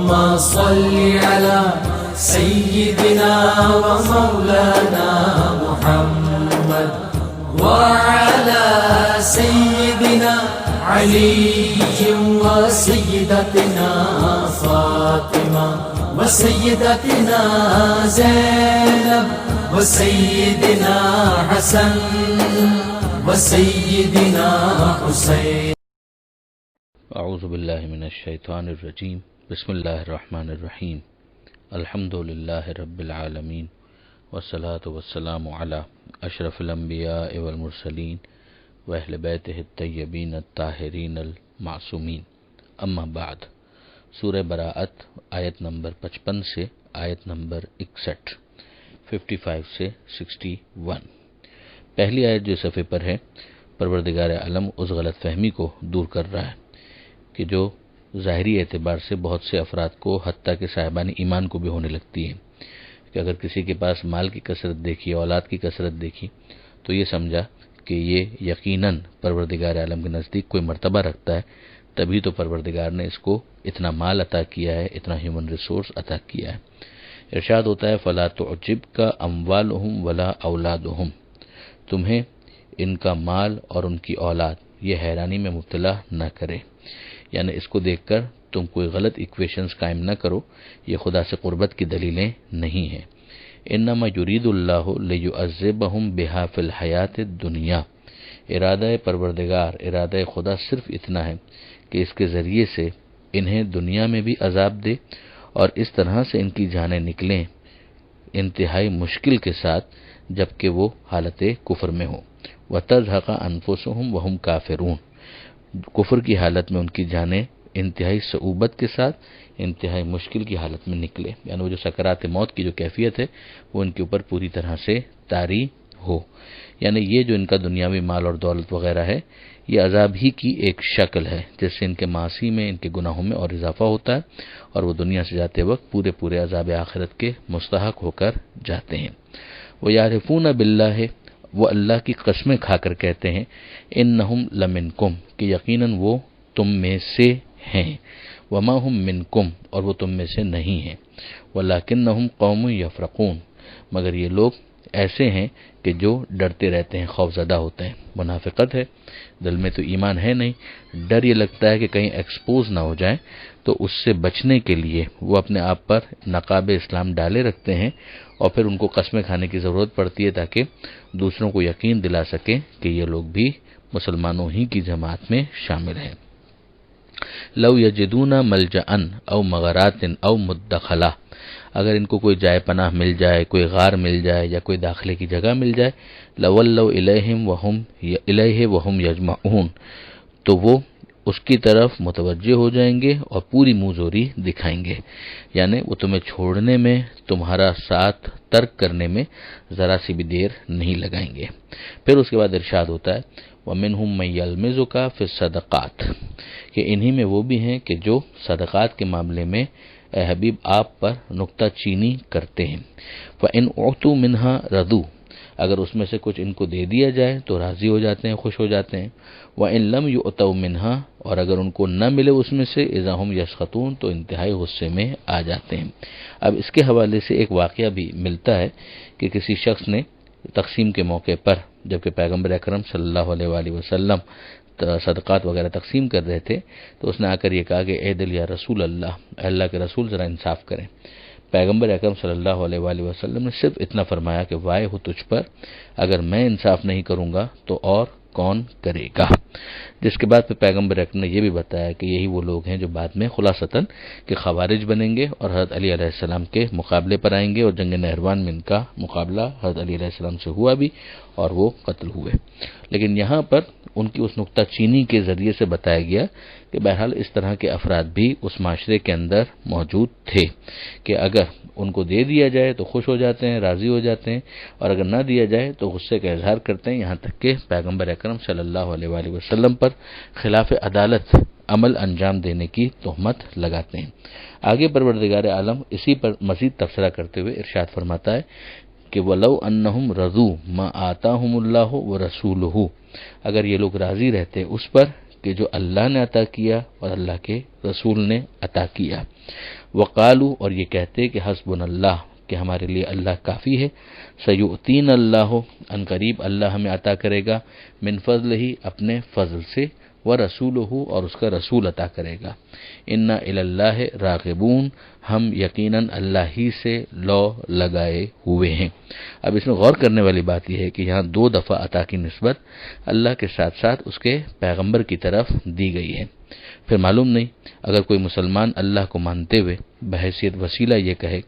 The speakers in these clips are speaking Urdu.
اللهم صل على سيدنا ومولانا محمد وعلى سيدنا علي وسيدتنا فاطمة وسيدتنا زينب وسيدنا حسن وسيدنا حسين. اعوذ باللہ من الشیطان الرجیم. بسم اللہ الرحمن الرحیم. الحمد للہ رب العالمین والصلاة والسلام علی اشرف الانبیاء والمرسلین واہل بیتہ الطیبین الطاہرین المعصومین. اما بعد. سورہ براءت آیت نمبر 55 سے آیت نمبر 61، 55 سے 61. پہلی آیت جو صفحے پر ہے، پروردگار عالم اس غلط فہمی کو دور کر رہا ہے کہ جو ظاہری اعتبار سے بہت سے افراد کو حتیٰ کہ صاحبان ایمان کو بھی ہونے لگتی ہے کہ اگر کسی کے پاس مال کی کثرت دیکھی، اولاد کی کثرت دیکھی، تو یہ سمجھا کہ یہ یقیناً پروردگار عالم کے نزدیک کوئی مرتبہ رکھتا ہے، تبھی تو پروردگار نے اس کو اتنا مال عطا کیا ہے، اتنا ہیومن ریسورس عطا کیا ہے. ارشاد ہوتا ہے فَلَا تُعْجِبْكَ أَمْوَالُهُمْ وَلَا أَوْلَادُهُمْ، تمہیں ان کا مال اور ان کی اولاد یہ حیرانی میں مبتلا نہ کرے، یعنی اس کو دیکھ کر تم کوئی غلط ایکویشنز قائم نہ کرو، یہ خدا سے قربت کی دلیلیں نہیں ہیں. انما یرید اللہ لیعذبہم بہا فی الحیات الدنیا، ارادہ پروردگار، ارادہ خدا صرف اتنا ہے کہ اس کے ذریعے سے انہیں دنیا میں بھی عذاب دے اور اس طرح سے ان کی جانیں نکلیں انتہائی مشکل کے ساتھ جبکہ وہ حالت کفر میں ہو. وَتَزْهَقَ أَنفُسُهُمْ وَهُمْ كَافِرُونَ، کفر کی حالت میں ان کی جانیں انتہائی صعوبت کے ساتھ انتہائی مشکل کی حالت میں نکلے، یعنی وہ جو سکرات موت کی جو کیفیت ہے وہ ان کے اوپر پوری طرح سے طاری ہو. یعنی یہ جو ان کا دنیاوی مال اور دولت وغیرہ ہے، یہ عذاب ہی کی ایک شکل ہے جس سے ان کے معاصی میں، ان کے گناہوں میں اور اضافہ ہوتا ہے اور وہ دنیا سے جاتے وقت پورے عذاب آخرت کے مستحق ہو کر جاتے ہیں. وَيَعْرِفُونَ بِاللَّهِ، وہ اللہ کی قسمیں کھا کر کہتے ہیں انہم لمنکم، کہ یقیناً وہ تم میں سے ہیں، وما ہم منکم، اور وہ تم میں سے نہیں ہیں، ولکنہم قوم یفرقون، مگر یہ لوگ ایسے ہیں کہ جو ڈرتے رہتے ہیں، خوف زدہ ہوتے ہیں. منافقت ہے، دل میں تو ایمان ہے نہیں، ڈر یہ لگتا ہے کہ کہیں ایکسپوز نہ ہو جائیں، تو اس سے بچنے کے لیے وہ اپنے آپ پر نقاب اسلام ڈالے رکھتے ہیں اور پھر ان کو قسمیں کھانے کی ضرورت پڑتی ہے تاکہ دوسروں کو یقین دلا سکیں کہ یہ لوگ بھی مسلمانوں ہی کی جماعت میں شامل ہیں. لو یجدون ملجأ او مغارات او مدخلا، اگر ان کو کوئی جائے پناہ مل جائے، کوئی غار مل جائے یا کوئی داخلے کی جگہ مل جائے، لولوا الیہ وہم یجمعون، تو وہ اس کی طرف متوجہ ہو جائیں گے اور پوری منہ زوری دکھائیں گے، یعنی وہ تمہیں چھوڑنے میں، تمہارا ساتھ ترک کرنے میں ذرا سی بھی دیر نہیں لگائیں گے. پھر اس کے بعد ارشاد ہوتا ہے وَمِنْهُمْ مَن يَلْمِزُكَ فِي الصَّدَقَاتِ، کہ انہی میں وہ بھی ہیں کہ جو صدقات کے معاملے میں اے حبیب آپ پر نکتہ چینی کرتے ہیں. فَإِنْ أُعْطُوا مِنْهَا رَضُوا، اگر اس میں سے کچھ ان کو دے دیا جائے تو راضی ہو جاتے ہیں، خوش ہو جاتے ہیں. وَإِنْ لَمْ يُؤْتَوْا مِنْهَا، اور اگر ان کو نہ ملے اس میں سے اذا هُمْ يَسْخَطُونَ، تو انتہائی غصے میں آ جاتے ہیں. اب اس کے حوالے سے ایک واقعہ بھی ملتا ہے کہ کسی شخص نے تقسیم کے موقع پر، جبکہ پیغمبر اکرم صلی اللہ علیہ وآلہ وسلم صدقات وغیرہ تقسیم کر رہے تھے، تو اس نے آ کر یہ کہا کہ اے دل یا رسول اللہ، اے اللہ کے رسول ذرا انصاف کریں. پیغمبر اکرم صلی اللہ علیہ وآلہ وسلم نے صرف اتنا فرمایا کہ وائے ہو تجھ پر، اگر میں انصاف نہیں کروں گا تو اور کون کرے گا. جس کے بعد پھر پیغمبر اکرم نے یہ بھی بتایا کہ یہی وہ لوگ ہیں جو بعد میں خلاصتاً کہ خوارج بنیں گے اور حضرت علی علیہ السلام کے مقابلے پر آئیں گے، اور جنگ نہروان میں ان کا مقابلہ حضرت علی علیہ السلام سے ہوا بھی اور وہ قتل ہوئے. لیکن یہاں پر ان کی اس نکتہ چینی کے ذریعے سے بتایا گیا کہ بہرحال اس طرح کے افراد بھی اس معاشرے کے اندر موجود تھے کہ اگر ان کو دے دیا جائے تو خوش ہو جاتے ہیں، راضی ہو جاتے ہیں، اور اگر نہ دیا جائے تو غصے کا اظہار کرتے ہیں، یہاں تک کہ پیغمبر اکرم صلی اللہ علیہ وآلہ وسلم پر خلاف عدالت عمل انجام دینے کی تہمت لگاتے ہیں. آگے پروردگار عالم اسی پر مزید تبصرہ کرتے ہوئے ارشاد فرماتا ہے کہ وَلَوْ أَنَّهُمْ رَضُوا مَا آتَاهُمُ اللَّهُ وَرَسُولُهُ، اگر یہ لوگ راضی رہتے اس پر کہ جو اللہ نے عطا کیا اور اللہ کے رسول نے عطا کیا. وقالو، اور یہ کہتے کہ حسبنا اللہ، کہ ہمارے لیے اللہ کافی ہے، سیؤتین اللہ، ان قریب اللہ ہمیں عطا کرے گا، من فضل ہی، اپنے فضل سے، ورسولہ، اور اس کا رسول عطا کرے گا، انا الی اللہ راغبون، ہم یقیناً اللہ ہی سے لو لگائے ہوئے ہیں۔ اب اس میں غور کرنے والی بات یہ ہے کہ یہاں 2 دفعہ عطا کی نسبت اللہ کے ساتھ ساتھ اس کے پیغمبر کی طرف دی گئی ہے۔ پھر معلوم نہیں، اگر کوئی مسلمان اللہ کو مانتے ہوئے بحیثیت وسیلہ یہ کہے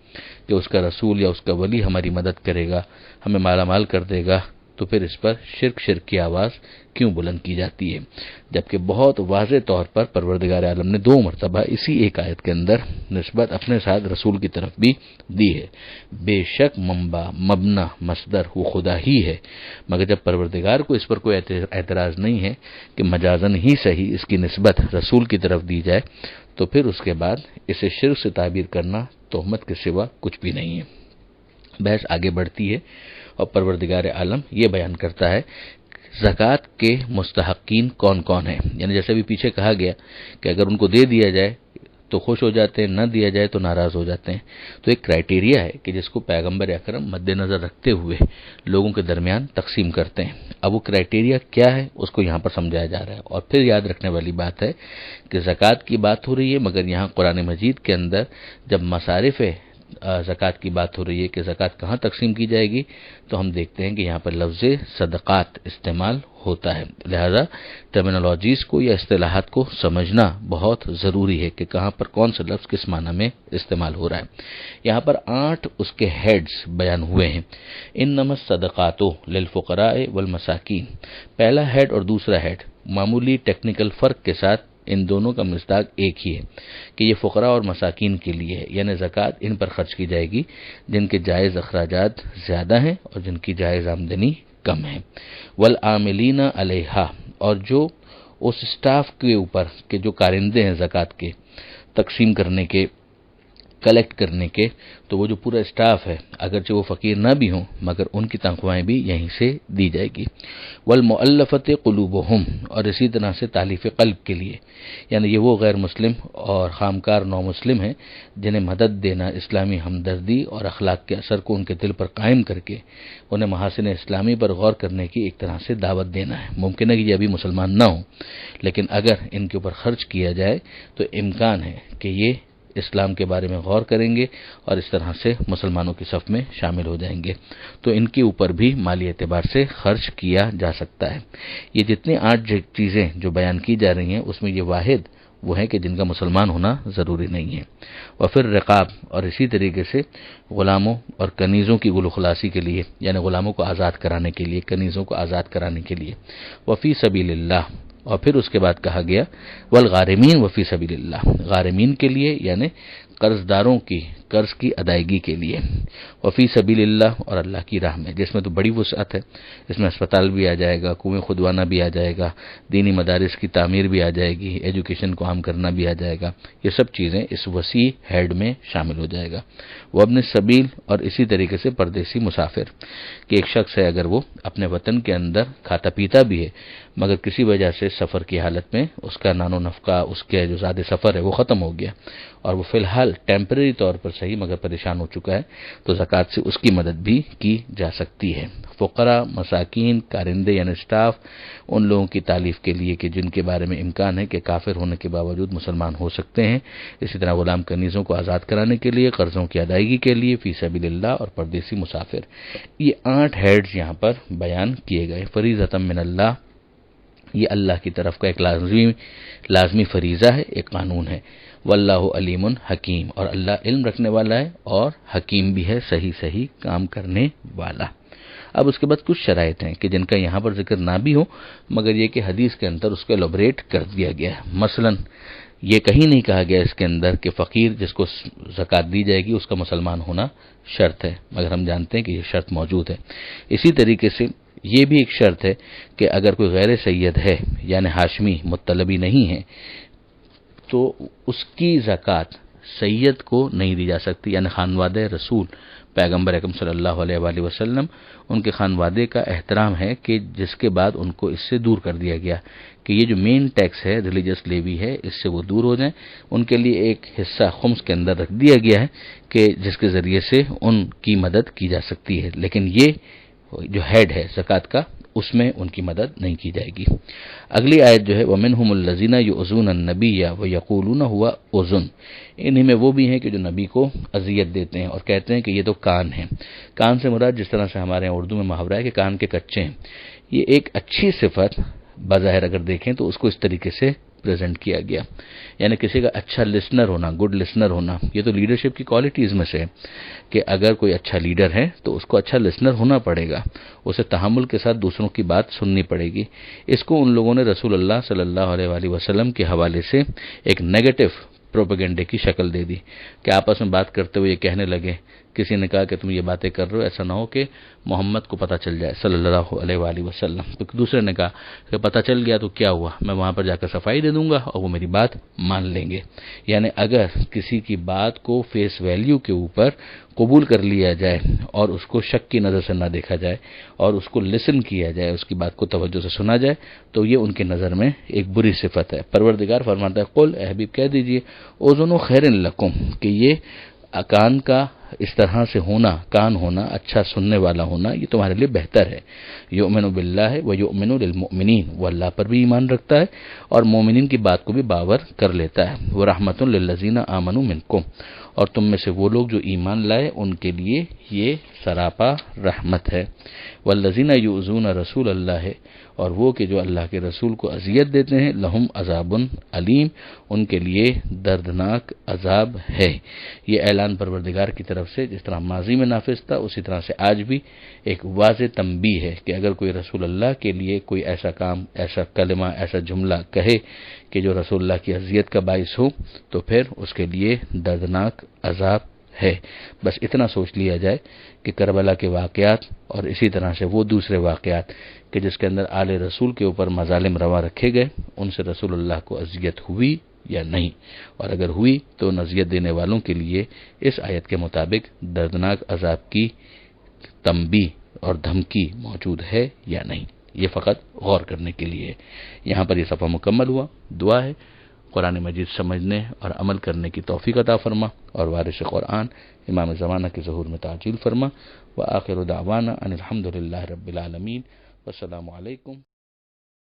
کہ اس کا رسول یا اس کا ولی ہماری مدد کرے گا، ہمیں مالا مال کر دے گا، تو پھر اس پر شرک کی آواز کیوں بلند کی جاتی ہے، جبکہ بہت واضح طور پر پروردگار عالم نے 2 مرتبہ اسی ایک آیت کے اندر نسبت اپنے ساتھ رسول کی طرف بھی دی ہے۔ بے شک منبع، مبنا، مصدر وہ خدا ہی ہے، مگر جب پروردگار کو اس پر کوئی اعتراض نہیں ہے کہ مجازن ہی صحیح اس کی نسبت رسول کی طرف دی جائے، تو پھر اس کے بعد اسے شرک سے تعبیر کرنا تہمت کے سوا کچھ بھی نہیں ہے۔ بحث آگے بڑھتی ہے اور پروردگار عالم یہ بیان کرتا ہے زکوٰۃ کے مستحقین کون کون ہیں، یعنی جیسے بھی پیچھے کہا گیا کہ اگر ان کو دے دیا جائے تو خوش ہو جاتے ہیں، نہ دیا جائے تو ناراض ہو جاتے ہیں، تو ایک کرائٹیریا ہے کہ جس کو پیغمبر اکرم مد نظر رکھتے ہوئے لوگوں کے درمیان تقسیم کرتے ہیں۔ اب وہ کرائٹیریا کیا ہے اس کو یہاں پر سمجھایا جا رہا ہے، اور پھر یاد رکھنے والی بات ہے کہ زکوٰۃ کی بات ہو رہی ہے، مگر یہاں قرآن مجید کے اندر جب مصارف زکوٰۃ کی بات ہو رہی ہے کہ زکوٰۃ کہاں تقسیم کی جائے گی، تو ہم دیکھتے ہیں کہ یہاں پر لفظ صدقات استعمال ہوتا ہے، لہذا ٹرمینالوجیز کو یا اصطلاحات کو سمجھنا بہت ضروری ہے کہ کہاں پر کون سا لفظ کس معنی میں استعمال ہو رہا ہے۔ یہاں پر 8 اس کے ہیڈز بیان ہوئے ہیں، انما الصدقات للفقراء والمساکین، پہلا ہیڈ اور دوسرا ہیڈ معمولی ٹیکنیکل فرق کے ساتھ ان دونوں کا مصداق ایک ہی ہے کہ یہ فقراء اور مساکین کے لیے ہے، یعنی زکوٰۃ ان پر خرچ کی جائے گی جن کے جائز اخراجات زیادہ ہیں اور جن کی جائز آمدنی کم ہے، والعاملین علیہا، اور جو اس اسٹاف کے اوپر کہ جو کارندے ہیں زکوٰۃ کے تقسیم کرنے کے، کلیکٹ کرنے کے، تو وہ جو پورا اسٹاف ہے اگرچہ وہ فقیر نہ بھی ہوں مگر ان کی تنخواہیں بھی یہیں سے دی جائے گی، والمؤلفۃ قلوبہم، اور اسی طرح سے تالیف قلب کے لیے، یعنی یہ وہ غیر مسلم اور خامکار نو مسلم ہیں جنہیں مدد دینا، اسلامی ہمدردی اور اخلاق کے اثر کو ان کے دل پر قائم کر کے انہیں محاسن اسلامی پر غور کرنے کی ایک طرح سے دعوت دینا ہے۔ ممکن ہے کہ یہ ابھی مسلمان نہ ہوں، لیکن اگر ان کے اوپر خرچ کیا جائے تو امکان ہے کہ یہ اسلام کے بارے میں غور کریں گے اور اس طرح سے مسلمانوں کی صف میں شامل ہو جائیں گے، تو ان کے اوپر بھی مالی اعتبار سے خرچ کیا جا سکتا ہے۔ یہ جتنی 8 چیزیں جو بیان کی جا رہی ہیں اس میں یہ واحد وہ ہیں کہ جن کا مسلمان ہونا ضروری نہیں ہے، اور پھر رقاب، اور اسی طریقے سے غلاموں اور کنیزوں کی گل و خلاصی کے لیے، یعنی غلاموں کو آزاد کرانے کے لیے، کنیزوں کو آزاد کرانے کے لیے، وفی سبیل اللہ، اور پھر اس کے بعد کہا گیا والغارمین وفی سبیل اللہ، غارمین کے لیے یعنی قرض داروں کی قرض کی ادائیگی کے لیے، وفی سبیل اللہ، اور اللہ کی راہ میں، جس میں تو بڑی وسعت ہے، اس میں اسپتال بھی آ جائے گا، کنویں کھدوانا بھی آ جائے گا، دینی مدارس کی تعمیر بھی آ جائے گی، ایجوکیشن کو عام کرنا بھی آ جائے گا، یہ سب چیزیں اس وسیع ہیڈ میں شامل ہو جائے گا۔ وہ ابن سبیل، اور اسی طریقے سے پردیسی مسافر، کہ ایک شخص ہے اگر وہ اپنے وطن کے اندر کھاتا پیتا بھی ہے مگر کسی وجہ سے سفر کی حالت میں اس کا نان و نفقہ، اس کے جو زیادہ سفر ہے وہ ختم ہو گیا اور وہ فی الحال ٹیمپرری طور پر صحیح مگر پریشان ہو چکا ہے، تو زکوٰۃ سے اس کی مدد بھی کی جا سکتی ہے۔ فقراء، مساکین، کارندے یعنی اسٹاف، ان لوگوں کی تعلیف کے لیے کہ جن کے بارے میں امکان ہے کہ کافر ہونے کے باوجود مسلمان ہو سکتے ہیں، اسی طرح غلام کنیزوں کو آزاد کرانے کے لیے، قرضوں کی ادائیگی کے لیے، فی سبیل اللہ، اور پردیسی مسافر۔ یہ 8 ہیڈز یہاں پر بیان کیے گئے۔ فریضۃ من اللہ، یہ اللہ کی طرف کا ایک لازمی فریضہ ہے، ایک قانون ہے۔ واللہ علیم حکیم، اور اللہ علم رکھنے والا ہے اور حکیم بھی ہے، صحیح کام کرنے والا۔ اب اس کے بعد کچھ شرائط ہیں کہ جن کا یہاں پر ذکر نہ بھی ہو مگر یہ کہ حدیث کے اندر اس کو ایلوبریٹ کر دیا گیا ہے۔ مثلا یہ کہیں نہیں کہا گیا اس کے اندر کہ فقیر جس کو زکوٰۃ دی جائے گی اس کا مسلمان ہونا شرط ہے، مگر ہم جانتے ہیں کہ یہ شرط موجود ہے۔ اسی طریقے سے یہ بھی ایک شرط ہے کہ اگر کوئی غیر سید ہے یعنی ہاشمی مطلبی نہیں ہے تو اس کی زکوٰۃ سید کو نہیں دی جا سکتی، یعنی خانوادہ رسول پیغمبر اکرم صلی اللہ علیہ وآلہ وسلم، ان کے خانوادے کا احترام ہے کہ جس کے بعد ان کو اس سے دور کر دیا گیا کہ یہ جو مین ٹیکس ہے ریلیجس لیوی ہے اس سے وہ دور ہو جائیں. ان کے لیے ایک حصہ خمس کے اندر رکھ دیا گیا ہے کہ جس کے ذریعے سے ان کی مدد کی جا سکتی ہے، لیکن یہ جو ہیڈ ہے زکوٰۃ کا اس میں ان کی مدد نہیں کی جائے گی. اگلی آیت جو ہے وَمِنْهُمُ الَّذِينَ يُؤْذُونَ النَّبِيَّ وَيَقُولُونَ هُوَ أُذُنٌ، انہی میں وہ بھی ہیں کہ جو نبی کو اذیت دیتے ہیں اور کہتے ہیں کہ یہ تو کان ہیں. کان سے مراد جس طرح سے ہمارے یہاں اردو میں محاورہ ہے کہ کان کے کچے ہیں، یہ ایک اچھی صفت بظاہر اگر دیکھیں تو اس کو اس طریقے سے پریزنٹ کیا گیا، یعنی کسی کا اچھا لسنر ہونا، گڈ لسنر ہونا. یہ تو لیڈرشپ کی کوالٹیز میں سے ہے کہ اگر کوئی اچھا لیڈر ہے تو اس کو اچھا لسنر ہونا پڑے گا، اسے تحمل کے ساتھ دوسروں کی بات سننی پڑے گی. اس کو ان لوگوں نے رسول اللہ صلی اللہ علیہ وآلہ وسلم کے حوالے سے ایک نیگیٹو پروپیگنڈے کی شکل دے دی کہ آپس میں بات کرتے ہوئے یہ کہنے لگے، کسی نے کہا کہ تم یہ باتیں کر رہے ہو، ایسا نہ ہو کہ محمد کو پتہ چل جائے صلی اللہ علیہ وآلہ وسلم. تو دوسرے نے کہا کہ پتہ چل گیا تو کیا ہوا، میں وہاں پر جا کر صفائی دے دوں گا اور وہ میری بات مان لیں گے. یعنی اگر کسی کی بات کو فیس ویلیو کے اوپر قبول کر لیا جائے اور اس کو شک کی نظر سے نہ دیکھا جائے اور اس کو لسن کیا جائے، اس کی بات کو توجہ سے سنا جائے، تو یہ ان کی نظر میں ایک بری صفت ہے. پروردگار فرماتا ہے قل اے حبیب کہہ دیجئے اذن خیر لکم، کہ یہ کان کا اس طرح سے ہونا، کان ہونا، اچھا سننے والا ہونا، یہ تمہارے لیے بہتر ہے. یؤمن باللہ و یؤمن للمؤمنین، وہ اللہ پر بھی ایمان رکھتا ہے اور مومنین کی بات کو بھی باور کر لیتا ہے. وہ رحمت للذین آمنوا منکم، اور تم میں سے وہ لوگ جو ایمان لائے ان کے لیے یہ سراپا رحمت ہے. والذین یؤذون رسول اللہ، اور وہ کہ جو اللہ کے رسول کو اذیت دیتے ہیں، لہم عذاب علیم، ان کے لیے دردناک عذاب ہے. یہ اعلان پروردگار کی طرف سے جس طرح ماضی میں نافذ تھا اسی طرح سے آج بھی ایک واضح تنبیہ ہے کہ اگر کوئی رسول اللہ کے لیے کوئی ایسا کام، ایسا کلمہ، ایسا جملہ کہے کہ جو رسول اللہ کی اذیت کا باعث ہو تو پھر اس کے لیے دردناک عذاب ہے. بس اتنا سوچ لیا جائے کہ کربلا کے واقعات اور اسی طرح سے وہ دوسرے واقعات کہ جس کے اندر آل رسول کے اوپر مظالم روا رکھے گئے، ان سے رسول اللہ کو اذیت ہوئی یا نہیں، اور اگر ہوئی تو نذیت دینے والوں کے لیے اس آیت کے مطابق دردناک عذاب کی تنبیہ اور دھمکی موجود ہے یا نہیں. یہ فقط غور کرنے کے لیے. یہاں پر یہ صفحہ مکمل ہوا. دعا ہے قرآن مجید سمجھنے اور عمل کرنے کی توفیق عطا فرما اور وارث قرآن امام زمانہ کے ظہور میں تعجیل فرما. وآخر دعوانا ان الحمد للہ رب العالمین. والسلام علیکم.